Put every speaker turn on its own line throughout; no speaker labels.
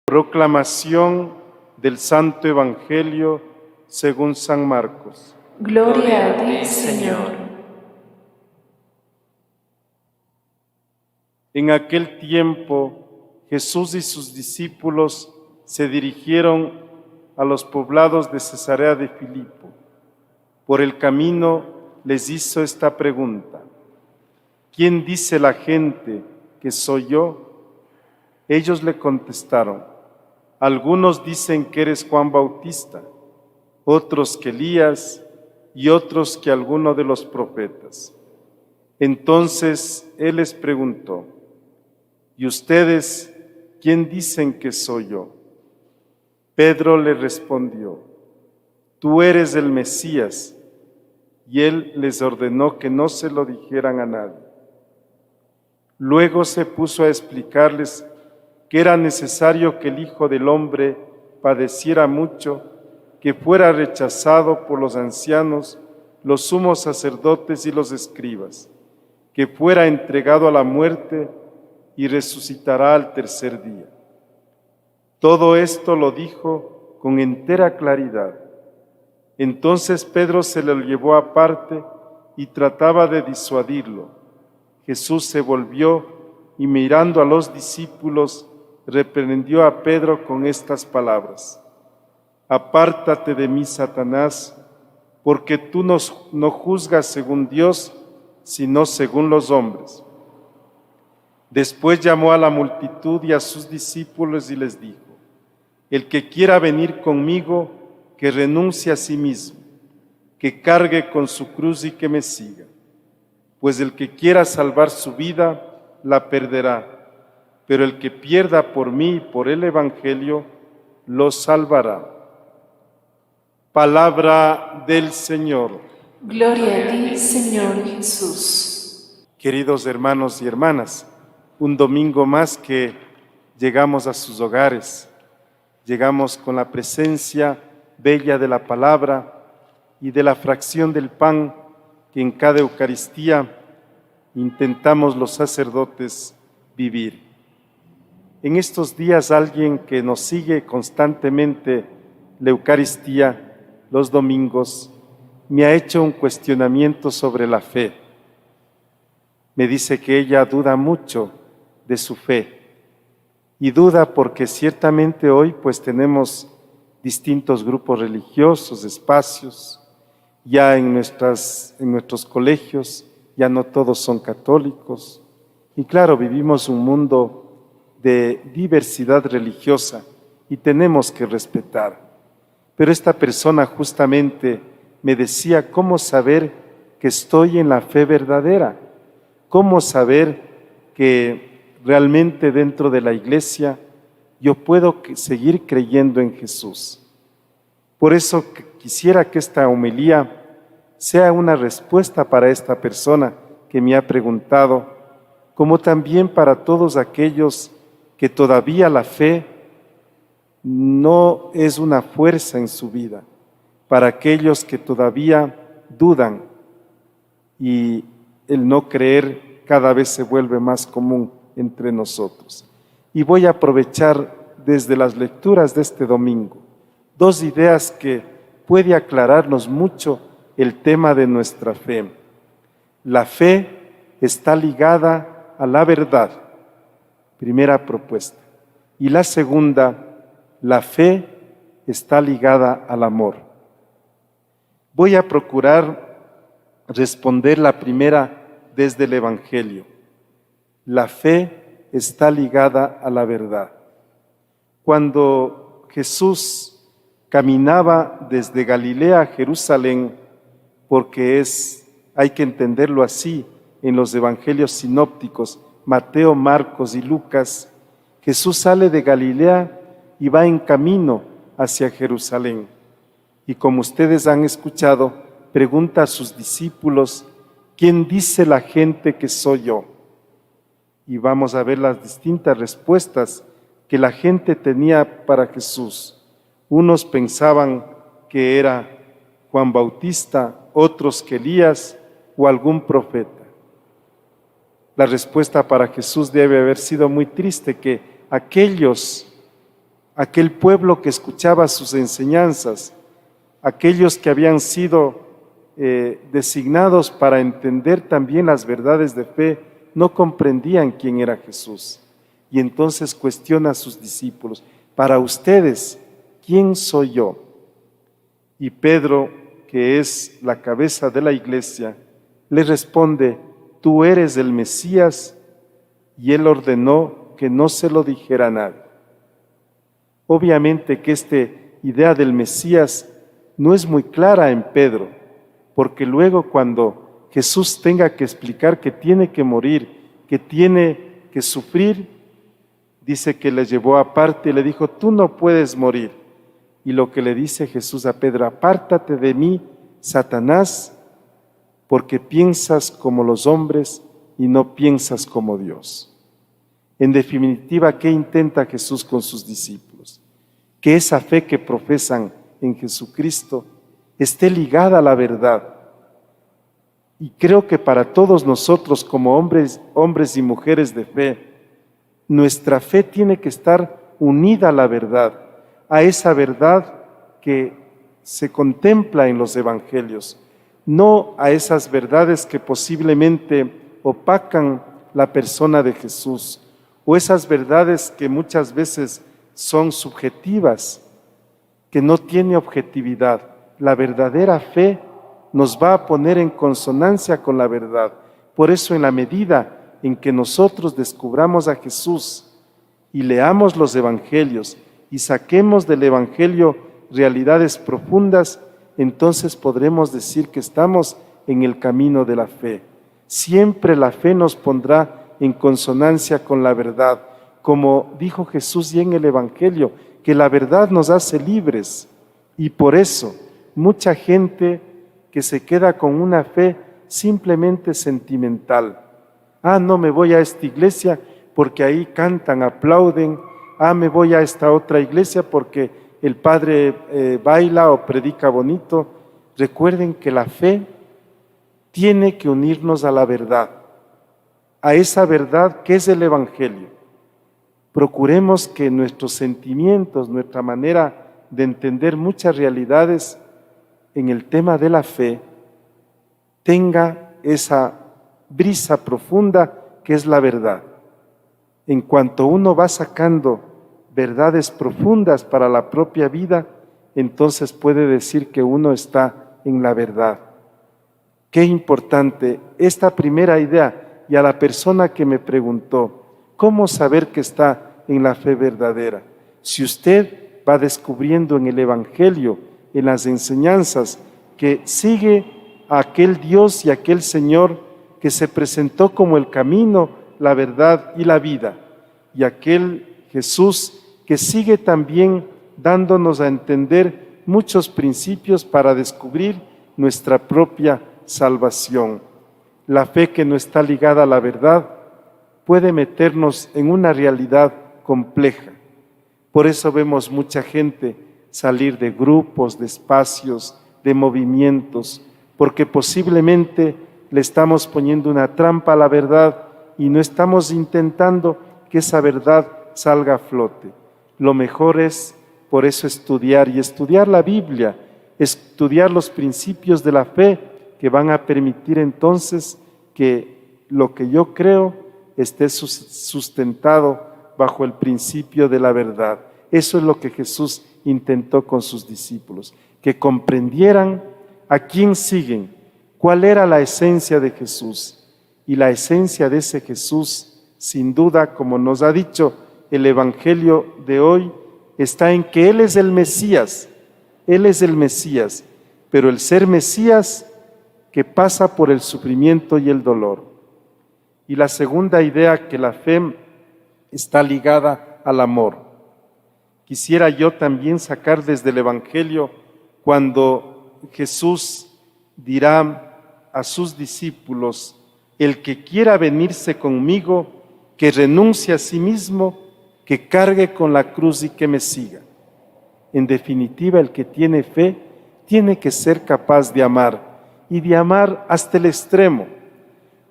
Proclamación del Santo Evangelio según San Marcos.
Gloria a ti, Señor.
En aquel tiempo, Jesús y sus discípulos se dirigieron a los poblados de Cesarea de Filipo. Por el camino les hizo esta pregunta: ¿quién dice la gente que soy yo? Ellos le contestaron: algunos dicen que eres Juan Bautista, otros que Elías y otros que alguno de los profetas. Entonces él les preguntó: ¿y ustedes quién dicen que soy yo? Pedro le respondió: tú eres el Mesías. Y él les ordenó que no se lo dijeran a nadie. Luego se puso a explicarles que era necesario que el Hijo del Hombre padeciera mucho, que fuera rechazado por los ancianos, los sumos sacerdotes y los escribas, que fuera entregado a la muerte y resucitará al tercer día. Todo esto lo dijo con entera claridad. Entonces Pedro se lo llevó aparte y trataba de disuadirlo. Jesús se volvió y mirando a los discípulos, reprendió a Pedro con estas palabras: apártate de mí, Satanás, porque tú no juzgas según Dios, sino según los hombres. Después llamó a la multitud y a sus discípulos y les dijo: el que quiera venir conmigo, que renuncie a sí mismo, que cargue con su cruz y que me siga. Pues el que quiera salvar su vida, la perderá, pero el que pierda por mí y por el Evangelio, lo salvará. Palabra del Señor.
Gloria a ti, Señor Jesús.
Queridos hermanos y hermanas, un domingo más que llegamos a sus hogares, llegamos con la presencia bella de la palabra y de la fracción del pan que en cada Eucaristía intentamos los sacerdotes vivir. En estos días alguien que nos sigue constantemente la Eucaristía los domingos me ha hecho un cuestionamiento sobre la fe. Me dice que ella duda mucho de su fe y duda porque ciertamente hoy pues tenemos distintos grupos religiosos, espacios, ya en nuestros colegios ya no todos son católicos y claro, vivimos un mundo de diversidad religiosa y tenemos que respetar. Pero esta persona justamente me decía cómo saber que estoy en la fe verdadera, cómo saber que realmente dentro de la iglesia yo puedo seguir creyendo en Jesús. Por eso quisiera que esta homilía sea una respuesta para esta persona que me ha preguntado, como también para todos aquellos que todavía la fe no es una fuerza en su vida, para aquellos que todavía dudan y el no creer cada vez se vuelve más común entre nosotros. Y voy a aprovechar desde las lecturas de este domingo dos ideas que puede aclararnos mucho el tema de nuestra fe. La fe está ligada a la verdad, primera propuesta. Y la segunda, la fe está ligada al amor. Voy a procurar responder la primera desde el Evangelio. La fe está ligada a la verdad. Cuando Jesús caminaba desde Galilea a Jerusalén, porque hay que entenderlo así en los evangelios sinópticos, Mateo, Marcos y Lucas, Jesús sale de Galilea y va en camino hacia Jerusalén. Y como ustedes han escuchado, pregunta a sus discípulos: ¿quién dice la gente que soy yo? Y vamos a ver las distintas respuestas que la gente tenía para Jesús. Unos pensaban que era Juan Bautista, otros que Elías o algún profeta. La respuesta para Jesús debe haber sido muy triste, que aquellos aquel pueblo que escuchaba sus enseñanzas, aquellos que habían sido designados para entender también las verdades de fe, no comprendían quién era Jesús. Y entonces cuestiona a sus discípulos: para ustedes, ¿quién soy yo? Y Pedro, que es la cabeza de la iglesia, le responde: tú eres el Mesías. Y él ordenó que no se lo dijera a nadie. Obviamente que esta idea del Mesías no es muy clara en Pedro, porque luego cuando Jesús tenga que explicar que tiene que morir, que tiene que sufrir, dice que le llevó aparte y le dijo: tú no puedes morir. Y lo que le dice Jesús a Pedro: apártate de mí, Satanás, porque piensas como los hombres y no piensas como Dios. En definitiva, ¿qué intenta Jesús con sus discípulos? Que esa fe que profesan en Jesucristo esté ligada a la verdad. Y creo que para todos nosotros como hombres y mujeres de fe, nuestra fe tiene que estar unida a la verdad, a esa verdad que se contempla en los evangelios, no a esas verdades que posiblemente opacan la persona de Jesús, o esas verdades que muchas veces son subjetivas, que no tiene objetividad. La verdadera fe nos va a poner en consonancia con la verdad. Por eso, en la medida en que nosotros descubramos a Jesús y leamos los evangelios y saquemos del evangelio realidades profundas, entonces podremos decir que estamos en el camino de la fe. Siempre la fe nos pondrá en consonancia con la verdad, como dijo Jesús y en el evangelio, que la verdad nos hace libres. Y por eso mucha gente que se queda con una fe simplemente sentimental: no me voy a esta iglesia porque ahí cantan, aplauden; me voy a esta otra iglesia porque el padre baila o predica bonito. Recuerden que la fe tiene que unirnos a la verdad, a esa verdad que es el evangelio. Procuremos que nuestros sentimientos, nuestra manera de entender muchas realidades en el tema de la fe, tenga esa brisa profunda que es la verdad. En cuanto uno va sacando verdades profundas para la propia vida, entonces puede decir que uno está en la verdad. Qué importante esta primera idea. Y a la persona que me preguntó: ¿cómo saber que está en la fe verdadera? Si usted va descubriendo en el evangelio, en las enseñanzas, que sigue a aquel Dios y aquel Señor que se presentó como el camino, la verdad y la vida, y aquel Jesús que sigue también dándonos a entender muchos principios para descubrir nuestra propia salvación. La fe que no está ligada a la verdad puede meternos en una realidad compleja. Por eso vemos mucha gente salir de grupos, de espacios, de movimientos, porque posiblemente le estamos poniendo una trampa a la verdad y no estamos intentando que esa verdad salga a flote. Lo mejor es, por eso, estudiar la Biblia, estudiar los principios de la fe, que van a permitir entonces que lo que yo creo esté sustentado bajo el principio de la verdad. Eso es lo que Jesús intentó con sus discípulos, que comprendieran a quién siguen, cuál era la esencia de Jesús. Y la esencia de ese Jesús, sin duda, como nos ha dicho el Evangelio de hoy, está en que Él es el Mesías. Él es el Mesías, pero el ser Mesías que pasa por el sufrimiento y el dolor. Y la segunda idea, que la fe está ligada al amor. Quisiera yo también sacar desde el Evangelio cuando Jesús dirá a sus discípulos: el que quiera venirse conmigo, que renuncie a sí mismo, que cargue con la cruz y que me siga. En definitiva, el que tiene fe tiene que ser capaz de amar, y de amar hasta el extremo,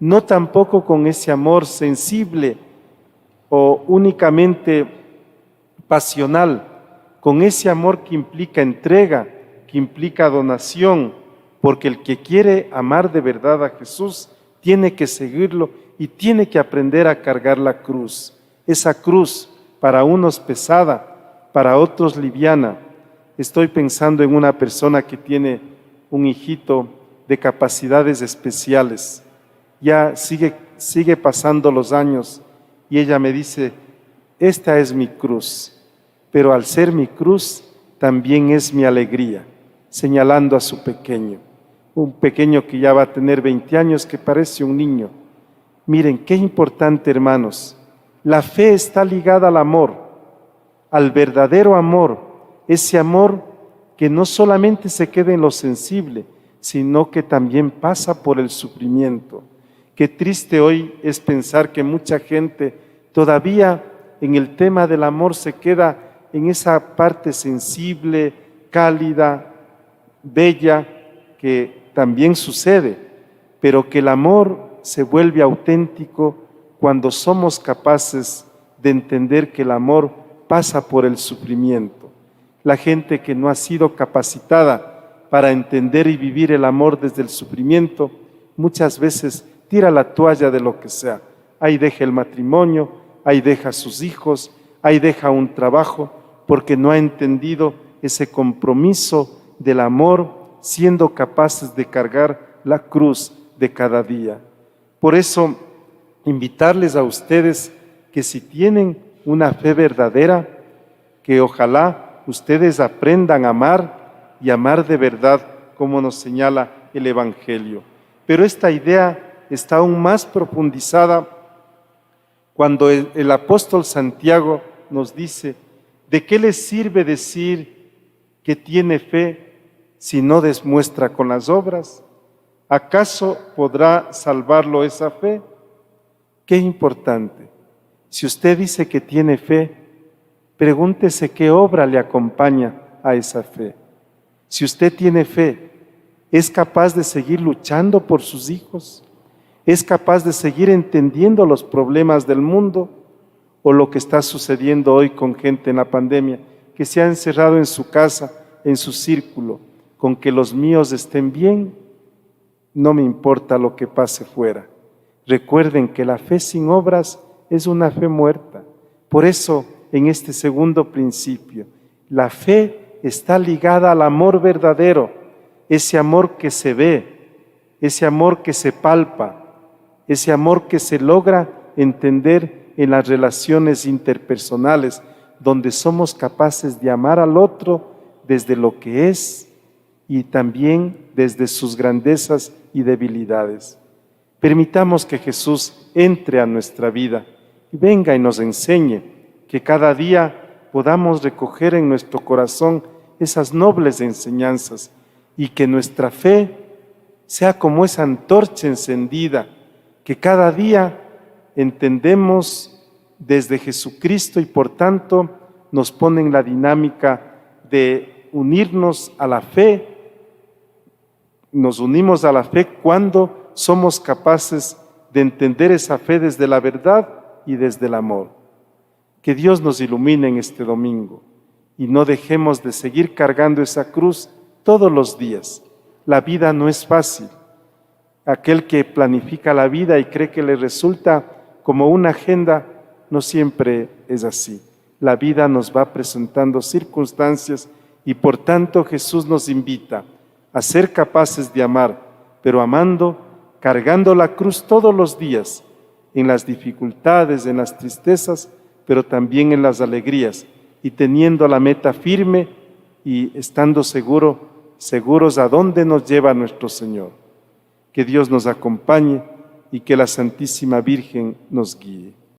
no tampoco con ese amor sensible o únicamente pasional, con ese amor que implica entrega, que implica donación, porque el que quiere amar de verdad a Jesús tiene que seguirlo y tiene que aprender a cargar la cruz. Esa cruz para unos pesada, para otros liviana. Estoy pensando en una persona que tiene un hijito de capacidades especiales. Ya sigue pasando los años y ella me dice, esta es mi cruz, pero al ser mi cruz también es mi alegría, señalando a su pequeño, un pequeño que ya va a tener 20 años, que parece un niño. Miren, qué importante, hermanos. La fe está ligada al amor, al verdadero amor, ese amor que no solamente se queda en lo sensible, sino que también pasa por el sufrimiento. Qué triste hoy es pensar que mucha gente todavía en el tema del amor se queda en esa parte sensible, cálida, bella, que también sucede, pero que el amor se vuelve auténtico cuando somos capaces de entender que el amor pasa por el sufrimiento. La gente que no ha sido capacitada para entender y vivir el amor desde el sufrimiento, muchas veces tira la toalla de lo que sea. Ahí deja el matrimonio, ahí deja a sus hijos, ahí deja un trabajo, porque no ha entendido ese compromiso del amor, siendo capaces de cargar la cruz de cada día. Por eso, invitarles a ustedes que si tienen una fe verdadera, que ojalá ustedes aprendan a amar y amar de verdad, como nos señala el Evangelio. Pero esta idea está aún más profundizada cuando el apóstol Santiago nos dice, ¿de qué les sirve decir que tiene fe si no demuestra con las obras? ¿Acaso podrá salvarlo esa fe? Qué importante. Si usted dice que tiene fe, pregúntese qué obra le acompaña a esa fe. Si usted tiene fe, ¿es capaz de seguir luchando por sus hijos? ¿Es capaz de seguir entendiendo los problemas del mundo? ¿O lo que está sucediendo hoy con gente en la pandemia, que se ha encerrado en su casa, en su círculo, con que los míos estén bien? No me importa lo que pase fuera. Recuerden que la fe sin obras es una fe muerta. Por eso, en este segundo principio, la fe está ligada al amor verdadero, ese amor que se ve, ese amor que se palpa, ese amor que se logra entender en las relaciones interpersonales, donde somos capaces de amar al otro desde lo que es y también desde sus grandezas y debilidades. Permitamos que Jesús entre a nuestra vida y venga y nos enseñe, que cada día podamos recoger en nuestro corazón esas nobles enseñanzas y que nuestra fe sea como esa antorcha encendida que cada día entendemos desde Jesucristo y por tanto nos pone en la dinámica de unirnos a la fe. Nos unimos a la fe cuando somos capaces de entender esa fe desde la verdad y desde el amor. Que Dios nos ilumine en este domingo y no dejemos de seguir cargando esa cruz todos los días. La vida no es fácil. Aquel que planifica la vida y cree que le resulta como una agenda, no siempre es así. La vida nos va presentando circunstancias y por tanto Jesús nos invita a ser capaces de amar, pero amando, cargando la cruz todos los días, en las dificultades, en las tristezas, pero también en las alegrías, y teniendo la meta firme y estando seguros a dónde nos lleva nuestro Señor. Que Dios nos acompañe y que la Santísima Virgen nos guíe.